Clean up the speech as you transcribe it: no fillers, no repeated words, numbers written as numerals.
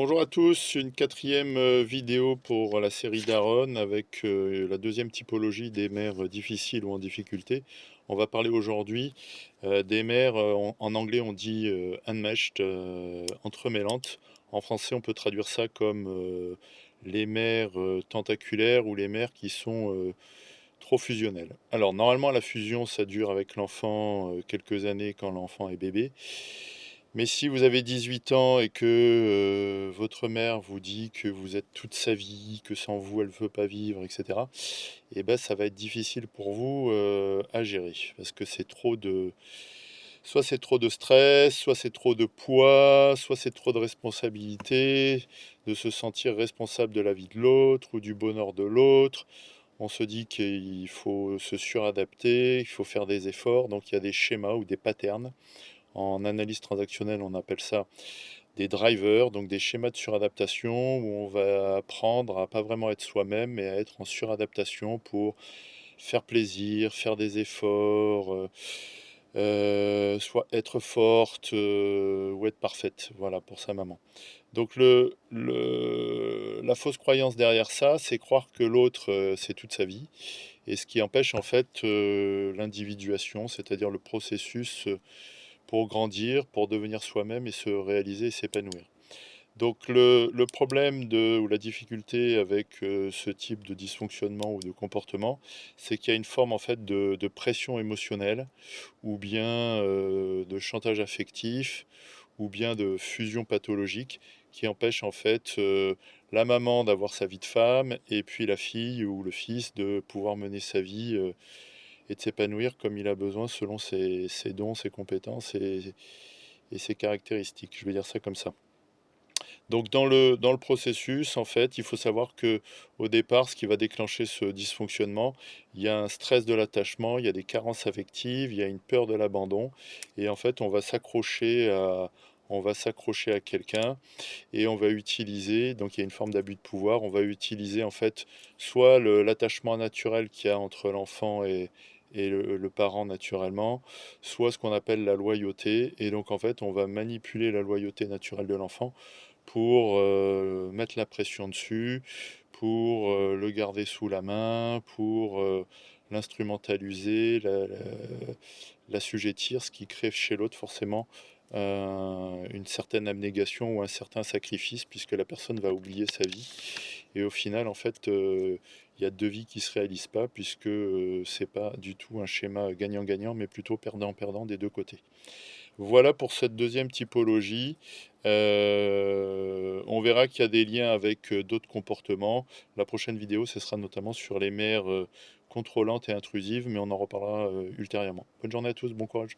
Bonjour à tous, une quatrième vidéo pour la série d'Aaron avec la deuxième typologie des mères difficiles ou en difficulté. On va parler aujourd'hui des mères, en anglais on dit unmeshed, entremêlantes. En français on peut traduire ça comme les mères tentaculaires ou les mères qui sont trop fusionnelles. Alors normalement la fusion ça dure avec l'enfant quelques années quand l'enfant est bébé. Mais si vous avez 18 ans et que votre mère vous dit que vous êtes toute sa vie, que sans vous elle ne veut pas vivre, etc., et ben ça va être difficile pour vous à gérer parce que soit c'est trop de stress, soit c'est trop de poids, soit c'est trop de responsabilité, de se sentir responsable de la vie de l'autre ou du bonheur de l'autre. On se dit qu'il faut se suradapter, il faut faire des efforts, donc il y a des schémas ou des patterns. En analyse transactionnelle, on appelle ça des drivers, donc des schémas de suradaptation où on va apprendre à pas vraiment être soi-même, mais à être en suradaptation pour faire plaisir, faire des efforts, soit être forte ou être parfaite, voilà, pour sa maman. Donc la fausse croyance derrière ça, c'est croire que l'autre, c'est toute sa vie, et ce qui empêche en fait l'individuation, c'est-à-dire le processus pour grandir, pour devenir soi-même et se réaliser et s'épanouir. Donc le problème ou la difficulté avec ce type de dysfonctionnement ou de comportement, c'est qu'il y a une forme en fait de pression émotionnelle ou bien de chantage affectif ou bien de fusion pathologique qui empêche en fait la maman d'avoir sa vie de femme et puis la fille ou le fils de pouvoir mener sa vie et de s'épanouir comme il a besoin selon ses dons, ses compétences et ses caractéristiques. Je vais dire ça comme ça. Donc dans le processus, en fait, il faut savoir que au départ, ce qui va déclencher ce dysfonctionnement, il y a un stress de l'attachement, il y a des carences affectives, il y a une peur de l'abandon, et en fait, on va s'accrocher à quelqu'un et on va utiliser, donc il y a une forme d'abus de pouvoir, on va utiliser en fait soit l'attachement naturel qu'il y a entre l'enfant et le parent naturellement, soit ce qu'on appelle la loyauté, et donc en fait on va manipuler la loyauté naturelle de l'enfant pour mettre la pression dessus, pour le garder sous la main, pour l'instrumentaliser, l'assujettir, ce qui crée chez l'autre forcément une certaine abnégation ou un certain sacrifice, puisque la personne va oublier sa vie. Et au final, en fait, il y a deux vies qui ne se réalisent pas, puisque c'est pas du tout un schéma gagnant-gagnant, mais plutôt perdant-perdant des deux côtés. Voilà pour cette deuxième typologie. On verra qu'il y a des liens avec d'autres comportements. La prochaine vidéo, ce sera notamment sur les mères contrôlantes et intrusives, mais on en reparlera ultérieurement. Bonne journée à tous, bon courage.